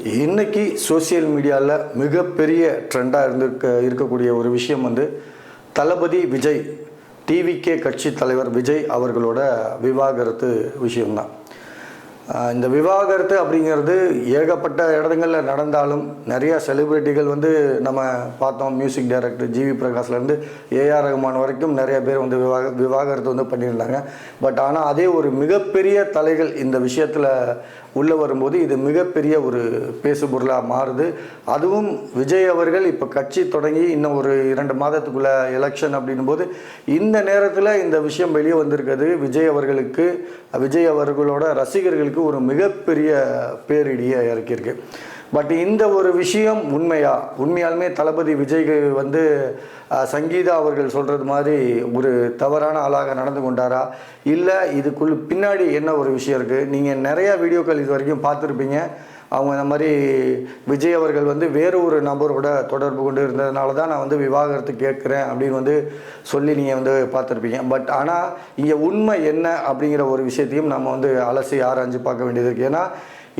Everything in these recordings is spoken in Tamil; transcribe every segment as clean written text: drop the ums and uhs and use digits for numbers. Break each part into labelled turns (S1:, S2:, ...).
S1: இன்னைக்கு சோசியல் மீடியாவில் மிகப்பெரிய ட்ரெண்டாக இருக்கக்கூடிய ஒரு விஷயம் வந்து தளபதி விஜய் டிவிகே கட்சி தலைவர் விஜய் அவர்களோட விவாகரத்து விஷயம்தான். இந்த விவாகரத்து அப்படிங்கிறது ஏகப்பட்ட இடங்களில் நடந்தாலும் நிறையா செலிப்ரிட்டிகள் வந்து நம்ம பார்த்தோம். மியூசிக் டைரக்டர் ஜிவி பிரகாஷ்லேருந்து ஏஆர் ரஹ்மான் வரைக்கும் நிறைய பேர் வந்து விவாகரத்து வந்து பண்ணியிருந்தாங்க. பட் ஆனால் அதே ஒரு மிகப்பெரிய தலைகள் இந்த விஷயத்தில் உள்ளே வரும்போது இது மிகப்பெரிய ஒரு பேசுபொருளாக மாறுது. அதுவும் விஜய் அவர்கள் இப்போ கட்சி தொடங்கி இன்னும் ஒரு 2 மாதத்துக்குள்ளே எலெக்ஷன் அப்படின்னும் போது இந்த நேரத்தில் இந்த விஷயம் வெளியே வந்திருக்கிறது விஜய் அவர்களோட ரசிகர்களுக்கு ஒரு மிகப்பெரிய பேரிடியை இறக்கியிருக்கு. பட் இந்த ஒரு விஷயம் உண்மையாலுமே தளபதி விஜய்க்கு வந்து சங்கீதா அவர்கள் சொல்கிறது மாதிரி ஒரு தவறான ஆளாக நடந்து கொண்டாரா, இல்லை பின்னாடி என்ன ஒரு விஷயம் இருக்குது? நீங்கள் நிறையா வீடியோக்கள் இது வரைக்கும் பார்த்துருப்பீங்க. அவங்க இந்த மாதிரி விஜய் அவர்கள் வந்து வேறு ஒரு நபரோட தொடர்பு கொண்டு இருந்ததுனால தான் நான் வந்து விவாகரத்து கேட்குறேன் அப்படின்னு வந்து சொல்லி நீங்கள் வந்து பார்த்துருப்பீங்க. பட் ஆனால் இங்கே உண்மை என்ன அப்படிங்கிற ஒரு விஷயத்தையும் நம்ம வந்து அலசி ஆராய்ஞ்சு பார்க்க வேண்டியது இருக்குது. ஏன்னா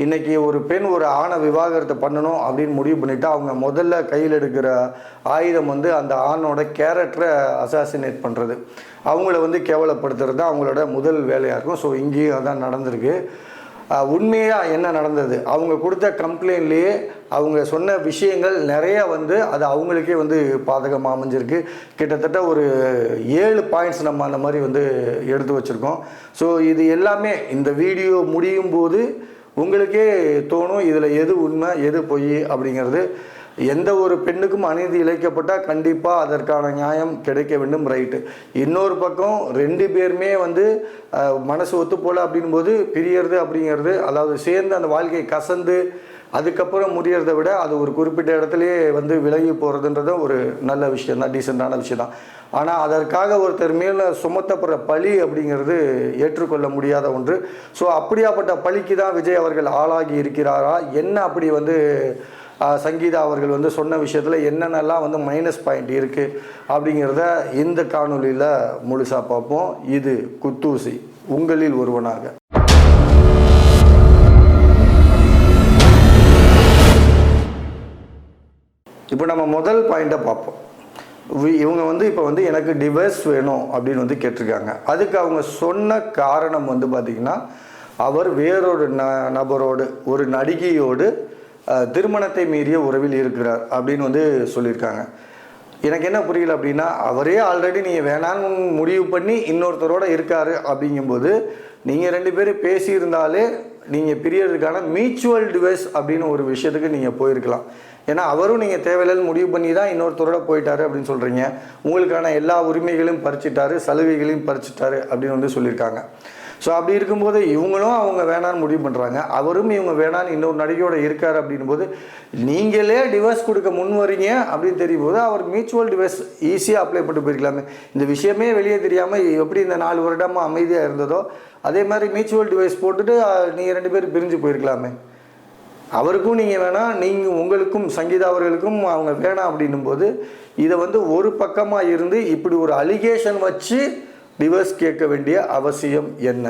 S1: இன்றைக்கி ஒரு பெண் ஒரு ஆணை விவாகரத்தை பண்ணணும் அப்படின்னு முடிவு பண்ணிவிட்டு அவங்க முதல்ல கையில் எடுக்கிற ஆயுதம் வந்து அந்த ஆணோட கேரக்டரை அசாசினேட் பண்ணுறது, அவங்கள வந்து கேவலப்படுத்துறது தான் அவங்களோட முதல் வேலையாக இருக்கும். ஸோ இங்கேயும் அதான் நடந்திருக்கு. உண்மையாக என்ன நடந்தது, அவங்க கொடுத்த கம்ப்ளைண்ட்லேயே அவங்க சொன்ன விஷயங்கள் நிறையா வந்து அது அவங்களுக்கே வந்து பாதகமாக அமைஞ்சிருக்கு. கிட்டத்தட்ட ஒரு 7 பாயிண்ட்ஸ் நம்ம அந்த மாதிரி வந்து எடுத்து வச்சுருக்கோம். ஸோ இது எல்லாமே இந்த வீடியோ முடியும் போது உங்களுக்கே தோணும் இதில் எது உண்மை எது பொய் அப்படிங்கிறது. எந்த ஒரு பெண்ணுக்கும் அநீதி இழைக்கப்பட்டால் கண்டிப்பாக அதற்கான நியாயம் கிடைக்க வேண்டும், ரைட்டு. இன்னொரு பக்கம் 2 பேருமே வந்து மனசு ஒத்து போல அப்படின்போது பிரியறது அப்படிங்கிறது, அதாவது சேர்ந்து அந்த வாழ்க்கையை கசந்து அதுக்கப்புறம் முடியறதை விட அது ஒரு குறிப்பிட்ட இடத்துலையே வந்து விலகி போகிறதுன்றது ஒரு நல்ல விஷயம் தான், டீசெண்டான விஷயம் தான். ஆனால் அதற்காக ஒருத்தர் மேலே சுமத்தப்படுற பழி அப்படிங்கிறது ஏற்றுக்கொள்ள முடியாத ஒன்று. ஸோ அப்படியாப்பட்ட பழிக்கு தான் விஜய் அவர்கள் ஆளாகி இருக்கிறாரா என்ன, அப்படி வந்து சங்கீதா அவர்கள் வந்து சொன்ன விஷயத்தில் என்னென்னலாம் வந்து மைனஸ் பாயிண்ட் இருக்குது அப்படிங்கிறத இந்த காணொலியில் முழுசாக பார்ப்போம். இது குத்தூசி உங்களில் ஒருவனாக. இப்போ நம்ம முதல் பாயிண்ட்டை பார்ப்போம். இவங்க வந்து இப்போ வந்து எனக்கு டிவோர்ஸ் வேணும் அப்படின்னு வந்து கேட்டிருக்காங்க. அதுக்கு அவங்க சொன்ன காரணம் வந்து பார்த்திங்கன்னா, அவர் வேறொரு நபரோடு ஒரு நடிகையோடு திருமணத்தை மீறிய உறவில் இருக்கிறார் அப்படின்னு வந்து சொல்லியிருக்காங்க. எனக்கு என்ன புரியல அப்படின்னா, அவரே ஆல்ரெடி நீங்கள் வேணான்னு முடிவு பண்ணி இன்னொருத்தரோடு இருக்கார் அப்படிங்கும்போது நீங்கள் 2 பேரும் பேசியிருந்தாலே நீங்கள் பிரியறதுக்கான மியூச்சுவல் டிவைஸ் அப்படின்னு ஒரு விஷயத்துக்கு நீங்கள் போயிருக்கலாம். ஏன்னா அவரும் நீங்கள் தேவையில்லைன்னு முடிவு பண்ணி தான் இன்னொருத்தரோட போயிட்டாரு அப்படின்னு சொல்கிறீங்க. உங்களுக்கான எல்லா உரிமைகளையும் பறிச்சிட்டாரு, சலுகைகளையும் பறிச்சிட்டாரு அப்படின்னு வந்து சொல்லியிருக்காங்க. ஸோ அப்படி இருக்கும்போது இவங்களும் அவங்க வேணான்னு முடிவு பண்ணுறாங்க, அவரும் இவங்க வேணான்னு இன்னொரு நடிகையோட இருக்கார் அப்படின் போது நீங்களே டிவோர்ஸ் கொடுக்க முன் வரீங்க அப்படின்னு தெரியும் போது அவர் மியூச்சுவல் டிவோர்ஸ் ஈஸியாக அப்ளை பண்ணிட்டு போயிருக்கலாமே. இந்த விஷயமே வெளியே தெரியாமல் எப்படி இந்த 4 வருடமாக அமைதியாக இருந்ததோ அதே மாதிரி மியூச்சுவல் டிவோர்ஸ் போட்டுட்டு நீங்கள் 2 பேரும் பிரிஞ்சு போயிருக்கலாமே. அவருக்கும் நீங்கள் வேணாம், நீங்கள் உங்களுக்கும் சங்கீதா அவர்களுக்கும் அவங்க வேணாம் அப்படின்னும் போது இதை வந்து ஒரு பக்கமாக இருந்து இப்படி ஒரு அலிகேஷன் வச்சு டிவோர்ஸ் கேட்க வேண்டிய அவசியம் என்ன?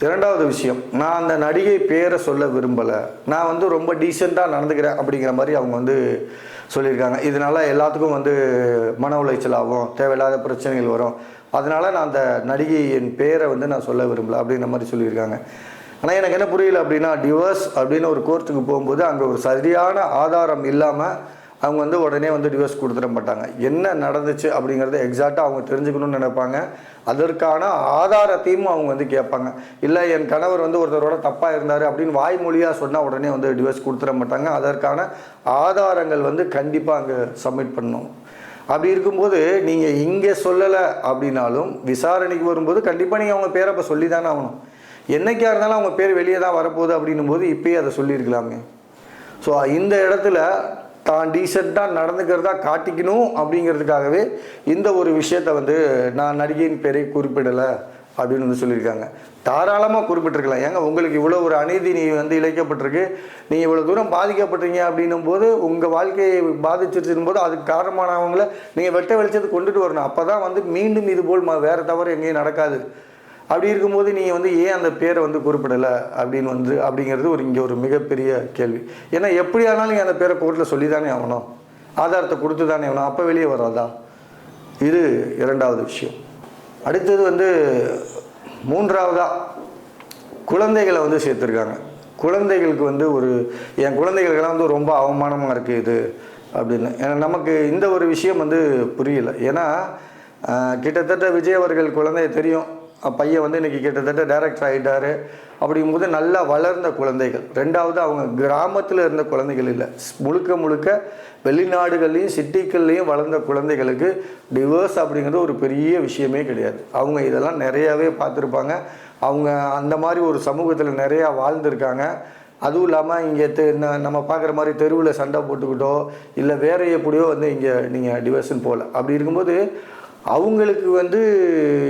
S1: 2வது விஷயம், நான் அந்த நடிகை பேரை சொல்ல விரும்பலை, நான் வந்து ரொம்ப டீசெண்டாக நடந்துக்கிறேன் அப்படிங்கிற மாதிரி அவங்க வந்து சொல்லியிருக்காங்க. இதனால் எல்லாத்துக்கும் வந்து மன உளைச்சல் ஆகும், தேவையில்லாத பிரச்சனைகள் வரும், அதனால் நான் அந்த நடிகையின் பேரை வந்து நான் சொல்ல விரும்பலை அப்படிங்கிற மாதிரி சொல்லியிருக்காங்க. ஆனால் எனக்கு என்ன புரியல அப்படின்னா, டிவோர்ஸ் அப்படின்னு ஒரு கோர்ட்டுக்கு போகும்போது அங்கே ஒரு சரியான ஆதாரம் இல்லாமல் அவங்க வந்து உடனே வந்து டிவோர்ஸ் கொடுத்துட மாட்டாங்க. என்ன நடந்துச்சு அப்படிங்கிறத எக்ஸாக்டாக அவங்க தெரிஞ்சுக்கணும்னு நினைப்பாங்க. அதற்கான ஆதாரத்தையும் அவங்க வந்து கேட்பாங்க. இல்லை என் கணவர் வந்து ஒருத்தரோட தப்பாக இருந்தார் அப்படின்னு வாய்மொழியாக சொன்னால் உடனே வந்து டிவோர்ஸ் கொடுத்துட மாட்டாங்க. அதற்கான ஆதாரங்கள் வந்து கண்டிப்பாக அங்கே சப்மிட் பண்ணணும். அப்படி இருக்கும்போது நீங்கள் இங்கே சொல்லலை அப்படின்னாலும் விசாரணைக்கு வரும்போது கண்டிப்பாக நீங்கள் அவங்க பேரை அப்போ சொல்லி தானே ஆகணும். என்னைக்காக இருந்தாலும் அவங்க பேர் வெளியே தான் வரப்போகுது அப்படின்னும் போது இப்போயே அதை சொல்லியிருக்கலாமே. ஸோ இந்த இடத்துல தான் டீசெண்டாக நடந்துக்கிறதா காட்டிக்கணும் அப்படிங்கிறதுக்காகவே இந்த ஒரு விஷயத்தை வந்து நான் நடிகையின் பேரை குறிப்பிடலை அப்படின்னு வந்து சொல்லியிருக்காங்க. தாராளமாக குறிப்பிட்டிருக்கலாம். ஏங்க உங்களுக்கு இவ்வளோ ஒரு அநீதி வந்து இழைக்கப்பட்டிருக்கு, நீங்கள் இவ்வளோ தூரம் பாதிக்கப்பட்டீங்க அப்படின்னும் போது உங்கள் வாழ்க்கையை பாதிச்சிருச்சும் போது அதுக்கு காரணமானவங்கள நீங்கள் வெட்ட வெளிச்சத்துக்கு கொண்டுட்டு வரணும். அப்போ தான் வந்து மீண்டும் இதுபோல் வேறு தவறு எங்கேயும் நடக்காது. அப்படி இருக்கும்போது நீங்கள் வந்து ஏன் அந்த பேரை வந்து குறிப்பிடலை அப்படிங்கிறது இங்கே ஒரு மிகப்பெரிய கேள்வி. ஏன்னா எப்படி ஆனாலும் நீங்கள் அந்த பேரை கோர்ட்டில் சொல்லி தானே ஆகணும், ஆதாரத்தை கொடுத்து தானே ஆகணும், அப்போ வெளியே வராதா? இது இரண்டாவது விஷயம். அடுத்தது வந்து மூன்றாவதாக குழந்தைகளை வந்து சேர்த்துருக்காங்க. குழந்தைகளுக்கு வந்து என் குழந்தைகளுக்கெல்லாம் வந்து ரொம்ப அவமானமாக இருக்குது இது அப்படின்னு. ஏன்னா நமக்கு இந்த ஒரு விஷயம் வந்து புரியலை. ஏன்னா கிட்டத்தட்ட விஜய் அவர்கள் குழந்தைய தெரியும், பையன் வந்து இன்றைக்கி கிட்டத்தட்ட டைரக்டர் ஆகிட்டார். அப்படிங்கும்போது நல்லா வளர்ந்த குழந்தைகள். ரெண்டாவது அவங்க கிராமத்தில் இருந்த குழந்தைகள் இல்லை, முழுக்க வெளிநாடுகள்லேயும் சிட்டிக்கள்லேயும் வளர்ந்த குழந்தைகளுக்கு டிவோர்ஸ் அப்படிங்கிறது ஒரு பெரிய விஷயமே கிடையாது. அவங்க இதெல்லாம் நிறையாவே பார்த்துருப்பாங்க. அவங்க அந்த மாதிரி ஒரு சமூகத்தில் நிறையா வாழ்ந்துருக்காங்க. அதுவும் இல்லாமல் இங்கே நம்ம பார்க்குற மாதிரி தெருவில் சண்டை போட்டுக்கிட்டோ இல்லை வேற எப்படியோ வந்து இங்கே நீங்கள் டிவோர்ஸ்ன்னு போகல. அப்படி இருக்கும்போது அவங்களுக்கு வந்து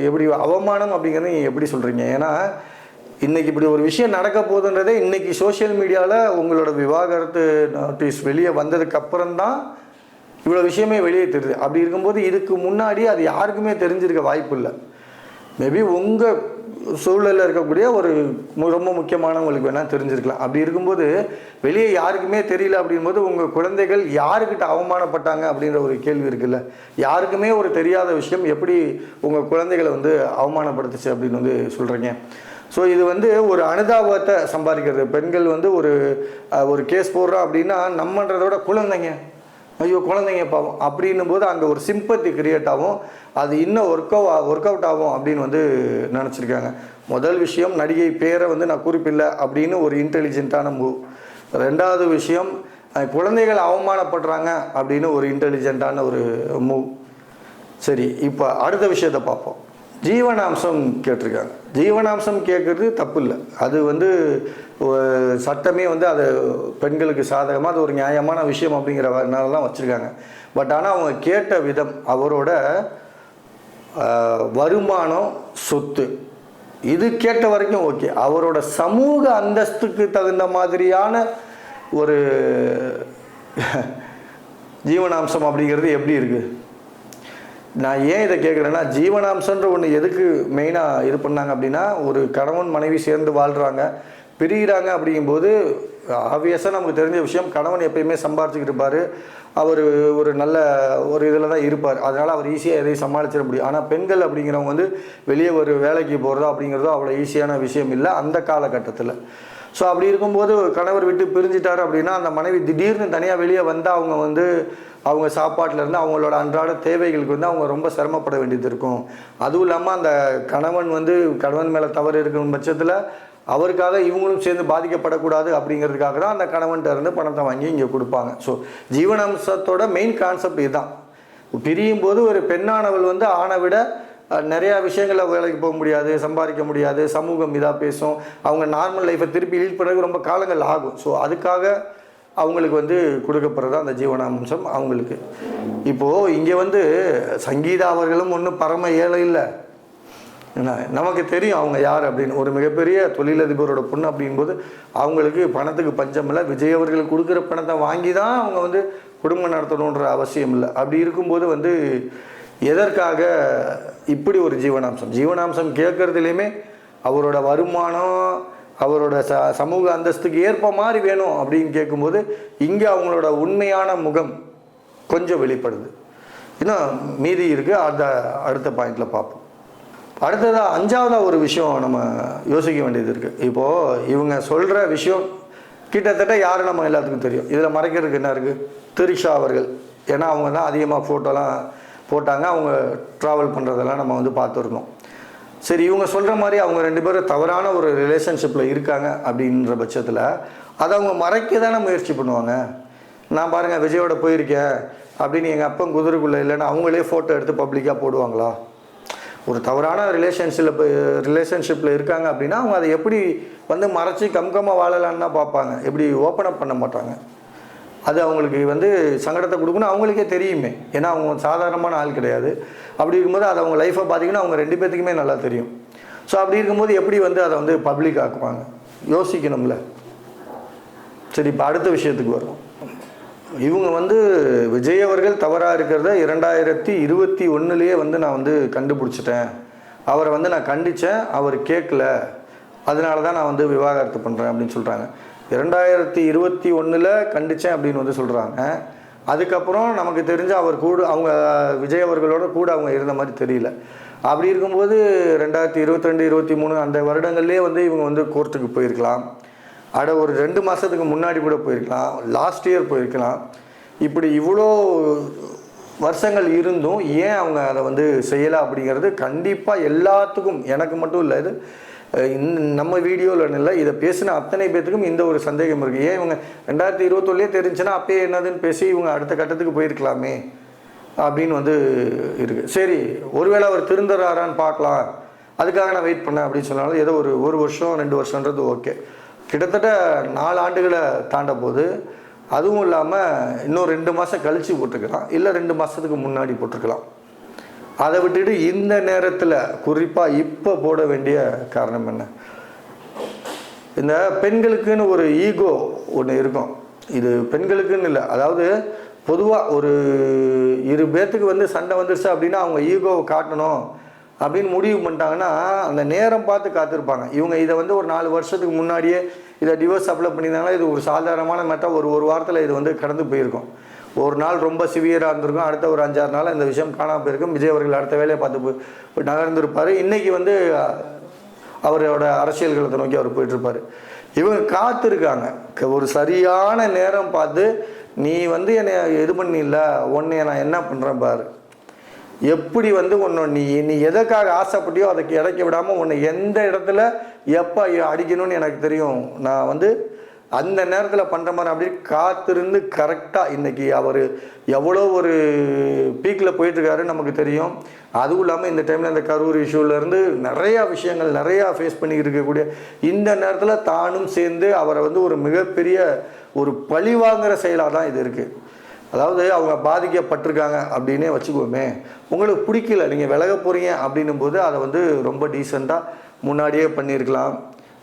S1: எப்படி அவமானம் அப்படிங்கிறத நீங்கள் எப்படி சொல்கிறீங்க? ஏன்னா இன்றைக்கி இப்படி ஒரு விஷயம் நடக்க போகுதுன்றதே இன்றைக்கி சோஷியல் மீடியாவில் உங்களோட விவாகரத்து நோட்டீஸ் வெளியே வந்ததுக்கப்புறம்தான் இவ்வளோ விஷயமே வெளியே தெரியுது. அப்படி இருக்கும்போது இதுக்கு முன்னாடி அது யாருக்குமே தெரிஞ்சிருக்க வாய்ப்பு இல்லை. மேபி உங்கள் சூழலில் இருக்கக்கூடிய ரொம்ப முக்கியமானவங்களுக்கு வேணால் தெரிஞ்சிருக்கலாம். அப்படி இருக்கும்போது வெளியே யாருக்குமே தெரியல அப்படிங்கும்போது உங்கள் குழந்தைகள் யாருக்கிட்ட அவமானப்பட்டாங்க அப்படின்ற ஒரு கேள்வி இருக்குல்ல. யாருக்குமே ஒரு தெரியாத விஷயம் எப்படி உங்கள் குழந்தைகளை வந்து அவமானப்படுத்துச்சு அப்படின்னு வந்து சொல்கிறீங்க. ஸோ இது வந்து ஒரு அனுதாபத்தை சம்பாதிக்கிறது. பெண்கள் வந்து ஒரு கேஸ் போடுறோம் அப்படின்னா நம்மன்றதோட குழந்தைங்க, ஐயோ குழந்தைங்க பாவம் அப்படின்னும் போது அங்கே ஒரு சிம்பத்தி கிரியேட் ஆகும். அது இன்னும் ஒர்க் அவுட் ஆகும் அப்படின்னு வந்து நினச்சிருக்காங்க. முதல் விஷயம், நடிகை பேரை வந்து நான் குறிப்பில்லை அப்படின்னு ஒரு இன்டெலிஜென்ட்டான மூவ். ரெண்டாவது விஷயம், குழந்தைகள் அவமானப்படுறாங்க அப்படின்னு ஒரு இன்டெலிஜென்ட்டான ஒரு மூவ். சரி, இப்போ அடுத்த விஷயத்தை பார்ப்போம். ஜீவனாம்சம் கேட்டிருக்காங்க. ஜீவனாம்சம் கேட்குறது தப்பு இல்லை, அது வந்து சட்டமே வந்து அது பெண்களுக்கு சாதகமாக அது ஒரு நியாயமான விஷயம் அப்படிங்கிறனால தான் வச்சுருக்காங்க. பட் ஆனால் அவங்க கேட்ட விதம், அவரோட வருமானம், சொத்து, இது கேட்ட வரைக்கும் ஓகே. அவரோட சமூக அந்தஸ்துக்கு தகுந்த மாதிரியான ஒரு ஜீவனாம்சம் அப்படிங்கிறது எப்படி இருக்குது? நான் ஏன் இதை கேட்குறேன்னா, ஜீவனாம்சன்ற ஒன்று எதுக்கு மெயினாக இது பண்ணாங்க அப்படின்னா, ஒரு கணவன் மனைவி சேர்ந்து வாழ்கிறாங்க, பிரிகிறாங்க. அப்படிங்கும்போது ஆப்வியஸாக நமக்கு தெரிஞ்ச விஷயம், கணவன் எப்பயுமே சம்பாரிச்சுக்கிட்டு இருப்பார், அவர் ஒரு நல்ல ஒரு இதில் தான் இருப்பார், அதனால் அவர் ஈஸியாக எதையும் சமாளிச்சிட முடியும். ஆனால் பெண்கள் அப்படிங்கிறவங்க வந்து வெளியே ஒரு வேலைக்கு போகிறதோ அப்படிங்கிறதோ அவ்வளோ ஈஸியான விஷயம் இல்லை அந்த காலகட்டத்தில். ஸோ அப்படி இருக்கும்போது கணவர் விட்டு பிரிஞ்சிட்டார் அப்படின்னா அந்த மனைவி திடீர்னு தனியாக வெளியே வந்தால் அவங்க சாப்பாட்டிலேருந்து அவங்களோட அன்றாட தேவைகளுக்கு வந்து அவங்க ரொம்ப சிரமப்பட வேண்டியது இருக்கும். அதுவும் இல்லாமல் அந்த கணவன் மேலே தவறு இருக்கும் பட்சத்தில் அவருக்காக இவங்களும் சேர்ந்து பாதிக்கப்படக்கூடாது அப்படிங்கிறதுக்காக தான் அந்த கணவன்கிட்ட இருந்து பணத்தை வாங்கி இங்கே கொடுப்பாங்க. ஸோ ஜீவனாம்சத்தோட மெயின் கான்செப்ட் இதுதான். பிரியும் போது ஒரு பெண்ணானவள் வந்து ஆணை விட நிறையா விஷயங்களில் வேலைக்கு போக முடியாது, சம்பாதிக்க முடியாது, சமூகம் இதாக பேசும், அவங்க நார்மல் லைஃப்பை திருப்பி லீட் பண்ணுறது ரொம்ப காலங்கள் ஆகும். ஸோ அதுக்காக அவங்களுக்கு வந்து கொடுக்கப்படுறது அந்த ஜீவனாம்சம் அவங்களுக்கு. இப்போது இங்கே வந்து சங்கீதா அவர்களும் ஒன்றும் பரம ஏழை இல்லை, நமக்கு தெரியும் அவங்க யார் அப்படின்னு. ஒரு மிகப்பெரிய தொழிலதிபரோட பொண்ணு அப்படிங்கும்போது அவங்களுக்கு பணத்துக்கு பஞ்சம் இல்லை. விஜய் அவர்கள் கொடுக்குற பணத்தை வாங்கி தான் அவங்க வந்து குடும்பம் நடத்தணுன்ற அவசியம் இல்லை. அப்படி இருக்கும்போது வந்து எதற்காக இப்படி ஒரு ஜீவனாம்சம் கேட்குறதுலையுமே அவரோட வருமானம், அவரோட சமூக அந்தஸ்துக்கு ஏற்ப மாதிரி வேணும் அப்படின்னு கேட்கும்போது இங்கே அவங்களோட உண்மையான முகம் கொஞ்சம் வெளிப்படுது. இன்னும் மீதி இருக்குது, அடுத்த பாயிண்டில் பார்ப்போம். அடுத்ததாக அஞ்சாவதாக ஒரு விஷயம் நம்ம யோசிக்க வேண்டியது இருக்குது. இப்போது இவங்க சொல்கிற விஷயம் கிட்டத்தட்ட யார் நம்ம எல்லாத்துக்கும் தெரியும். இதில் மறைக்கிறதுக்கு என்ன இருக்குது? திரிஷா அவர்கள், ஏன்னா அவங்க தான் அதிகமாக ஃபோட்டோலாம் போட்டாங்க, அவங்க ட்ராவல் பண்ணுறதெல்லாம் நம்ம வந்து பார்த்துருக்கோம். சரி, இவங்க சொல்கிற மாதிரி அவங்க ரெண்டு பேரும் தவறான ஒரு ரிலேஷன்ஷிப்பில் இருக்காங்க அப்படின்ற பட்சத்தில் அதை அவங்க மறைக்க தானே முயற்சி பண்ணுவாங்க. நான் பாருங்கள் விஜயோட போயிருக்கேன் அப்படின்னு எங்கள் அப்பன் குதிரைக்குள்ளே இல்லைன்னா அவங்களே ஃபோட்டோ எடுத்து பப்ளிக்காக போடுவாங்களா? ஒரு தவறான ரிலேஷன்ஷிப்பில் இருக்காங்க அப்படின்னா அவங்க அதை எப்படி வந்து மறைச்சி கம்கமாக வாழலான்னு தான் பார்ப்பாங்க, எப்படி ஓப்பன் அப் பண்ண மாட்டாங்க. அது அவங்களுக்கு வந்து சங்கடத்தை கொடுக்கணும், அவங்களுக்கே தெரியுமே, ஏன்னா அவங்க சாதாரணமான ஆள் கிடையாது. அப்படி இருக்கும்போது அது அவங்க லைஃப்பை பார்த்திங்கன்னா அவங்க ரெண்டு பேர்த்துக்குமே நல்லா தெரியும். ஸோ அப்படி இருக்கும்போது எப்படி வந்து அதை வந்து பப்ளிக் ஆக்குவாங்க? யோசிக்கணும்ல. சரி, இப்போ அடுத்த விஷயத்துக்கு வரும். இவங்க வந்து விஜய் அவர்கள் தவறாக இருக்கிறத 2021 வந்து நான் வந்து கண்டுபிடிச்சிட்டேன் அவரை வந்து நான் கண்டித்தேன், அவர் கேட்கல, அதனால தான் நான் வந்து விவாகரத்து பண்ணுறேன் அப்படின்னு சொல்கிறாங்க. 2021 கண்டித்தேன் அப்படின்னு வந்து சொல்கிறாங்க. அதுக்கப்புறம் நமக்கு தெரிஞ்ச அவர் கூட அவங்க விஜய் அவர்களோட கூட அவங்க இருந்த மாதிரி தெரியல. அப்படி இருக்கும்போது 2022, 23 அந்த வருடங்கள்லேயே வந்து இவங்க வந்து கோர்ட்டுக்கு போயிருக்கலாம். ஒரு 2 மாதத்துக்கு முன்னாடி கூட போயிருக்கலாம், லாஸ்ட் இயர் போயிருக்கலாம். இப்படி இவ்வளோ வருஷங்கள் இருந்தும் ஏன் அவங்க அதை வந்து செய்யலை அப்படிங்கிறது கண்டிப்பாக எல்லாத்துக்கும், எனக்கு மட்டும் இல்லை, இது நம்ம வீடியோவில் இல்லை, இதை பேசின அத்தனை பேர்த்துக்கும் இந்த ஒரு சந்தேகம் இருக்குது. ஏன் இவங்க 2021 தெரிஞ்சுன்னா அப்பயே என்னதுன்னு பேசி இவங்க அடுத்த கட்டத்துக்கு போயிருக்கலாமே அப்படின்னு வந்து இருக்குது. சரி, ஒருவேளை அவர் திருந்துறாரான்னு பார்க்கலாம், அதுக்காக நான் வெயிட் பண்ணேன் அப்படின்னு சொன்னாலும் ஏதோ ஒரு வருஷம் 2 வருஷன்றது ஓகே. கிட்டத்தட்ட 4 ஆண்டுகளை தாண்ட போது, அதுவும் இல்லாமல் இன்னும் 2 மாதம் கழித்து போட்டிருக்கலாம், இல்லை 2 மாதத்துக்கு முன்னாடி போட்டிருக்கலாம். அதை விட்டுட்டு இந்த நேரத்தில் குறிப்பாக இப்போ போட வேண்டிய காரணம் என்ன? இந்த பெண்களுக்குன்னு ஒரு ஈகோ ஒன்று இருக்கும். இது பெண்களுக்குன்னு இல்லை, அதாவது பொதுவாக ஒரு 2 பேர்த்துக்கு வந்து சண்டை வந்துருச்சு அப்படின்னா அவங்க ஈகோவை காட்டணும் அப்படின்னு முடிவு பண்ணிட்டாங்கன்னா அந்த நேரம் பார்த்து காத்திருப்பாங்க. இவங்க இதை வந்து ஒரு 4 வருஷத்துக்கு முன்னாடியே இதை டிவோர்ஸ் அப்ளை பண்ணியிருந்தாங்கன்னா இது ஒரு சாதாரணமான மேட்டர், ஒரு வாரத்தில் இது வந்து கடந்து போயிருக்கும். ஒரு நாள் ரொம்ப சிவியராக இருந்திருக்கும், அடுத்த ஒரு 5-6 நாள் இந்த விஷயம் காணாமல் போயிருக்கும். விஜய் அவர்கள் அடுத்த வேலையை பார்த்து போய் நகர்ந்துருப்பார். இன்றைக்கி வந்து அவரோட அரசியல்களத்தை நோக்கி அவர் போயிட்டுருப்பார். இவங்க காத்திருக்காங்க ஒரு சரியான நேரம் பார்த்து, நீ வந்து என்னை இது பண்ணிடல, உன்னை நான் என்ன பண்ணுறேன் பாரு, எப்படி வந்து உன்னை நீ எதற்காக ஆசைப்பட்டியோ அதை இறக்கி விடாமல் உன்னை எந்த இடத்துல எப்போ அடிக்கணும்னு எனக்கு தெரியும், நான் வந்து அந்த நேரத்தில் பண்ணுற மாதிரி அப்படி காத்திருந்து கரெக்டாக இன்றைக்கி அவர் எவ்வளோ ஒரு பீக்கில் போயிட்டுருக்காரு நமக்கு தெரியும். அதுவும் இல்லாமல் இந்த டைமில் இந்த கரூர் இஷ்யூலேருந்து நிறையா விஷயங்கள் நிறையா ஃபேஸ் பண்ணி இருக்கக்கூடிய இந்த நேரத்தில் தானும் சேர்ந்து அவரை வந்து ஒரு மிகப்பெரிய ஒரு பழி வாங்குகிற செயலாக தான் இது இருக்குது. அதாவது அவங்க பாதிக்கப்பட்டிருக்காங்க அப்படின்னே வச்சுக்கோமே, உங்களுக்கு பிடிக்கல, நீங்கள் விலக போகிறீங்க அப்படின்னும் போது அதை வந்து ரொம்ப டீசெண்டாக முன்னாடியே பண்ணியிருக்கலாம்.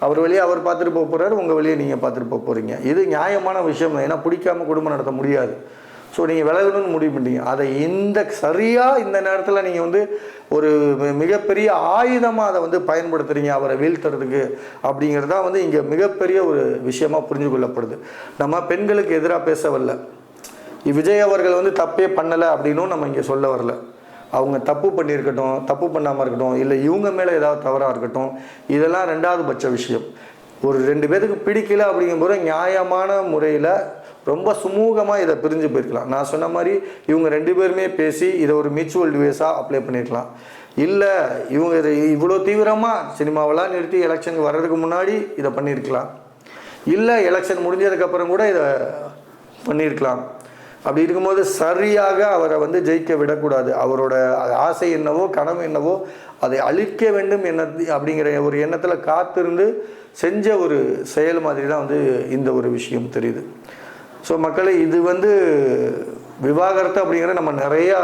S1: அவர் வழியே அவர் பார்த்துட்டு போக போகிறாரு, உங்கள் வழியே நீங்கள் பார்த்துட்டு போக போகிறீங்க. இது நியாயமான விஷயம் தான், ஏன்னா பிடிக்காமல் குடும்பம் நடத்த முடியாது. ஸோ நீங்கள் விலகணும்னு முடிவு பண்ணிட்டீங்க, அதை சரியாக இந்த நேரத்தில் நீங்கள் வந்து ஒரு மிகப்பெரிய ஆயுதமாக அதை வந்து பயன்படுத்துகிறீங்க அவரை வீழ்த்துறதுக்கு. அப்படிங்கிறது தான் வந்து இங்கே மிகப்பெரிய ஒரு விஷயமாக புரிஞ்சு கொள்ளப்படுது. நம்ம பெண்களுக்கு எதிராக பேச வரல, விஜய் அவர்கள் வந்து தப்பே பண்ணலை அப்படின்னும் நம்ம இங்கே சொல்ல வரல. அவங்க தப்பு பண்ணியிருக்கட்டும், தப்பு பண்ணாமல் இருக்கட்டும், இல்லை இவங்க மேலே ஏதாவது தவறாக இருக்கட்டும், இதெல்லாம் 2வது பட்ச விஷயம். ஒரு 2 பேருக்கு பிடிக்கல அப்படிங்கும்போது நியாயமான முறையில் ரொம்ப சுமூகமாக இதை பிரிஞ்சு போயிருக்கலாம். நான் சொன்ன மாதிரி இவங்க 2 பேருமே பேசி இதை ஒரு மியூச்சுவல் டிவைஸாக அப்ளை பண்ணியிருக்கலாம். இல்லை இவங்க இவ்வளோ தீவிரமாக சினிமாவெல்லாம் நிறுத்தி எலெக்ஷனுக்கு வர்றதுக்கு முன்னாடி இதை பண்ணியிருக்கலாம், இல்லை எலெக்ஷன் முடிஞ்சதுக்கப்புறம் கூட இதை பண்ணியிருக்கலாம். அப்படி இருக்கும்போது சரியாக அவரை வந்து ஜெயிக்க விடக்கூடாது. அவரோட ஆசை என்னவோ கனவு என்னவோ அதை அழிக்க வேண்டும் அப்படிங்கிற ஒரு எண்ணத்தில் காத்திருந்து செஞ்ச ஒரு செயல் மாதிரி தான் வந்து இந்த ஒரு விஷயம் தெரியுது. ஸோ மக்களே, இது வந்து விவாகரத்து அப்படிங்கிற நம்ம நிறையா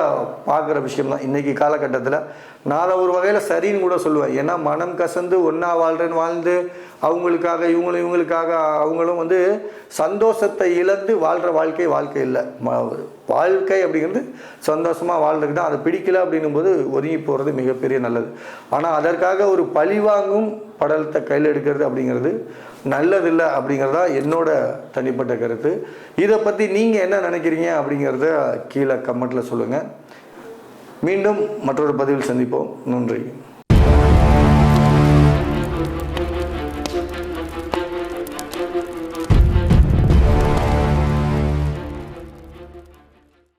S1: பார்க்குற விஷயம் தான் இன்றைக்கி காலகட்டத்தில். நான் அதை ஒரு வகையில் சரின்னு கூட சொல்லுவேன். ஏன்னா மனம் கசந்து ஒன்றா வாழ்கிறேன்னு வாழ்ந்து அவங்களுக்காக இவங்களுக்காக அவங்களும் வந்து சந்தோஷத்தை இழந்து வாழ்கிற வாழ்க்கை இல்லை. வாழ்க்கை அப்படிங்கிறது சந்தோஷமாக வாழ்றதுக்கு தான். அதை பிடிக்கல அப்படின்னும் போது ஒதுங்கி போகிறது மிகப்பெரிய நல்லது. ஆனால் அதற்காக ஒரு பழிவாங்கும் படலத்தை கையில் எடுக்கிறது அப்படிங்கிறது நல்லதில்லை அப்படிங்கிறதா என்னோட தனிப்பட்ட கருத்து. இதை பற்றி நீங்கள் என்ன நினைக்கிறீங்க அப்படிங்கிறத கீழே கமெண்ட்டில் சொல்லுங்கள். மீண்டும் மற்றொரு பதிவில் சந்திப்போம். நன்றி.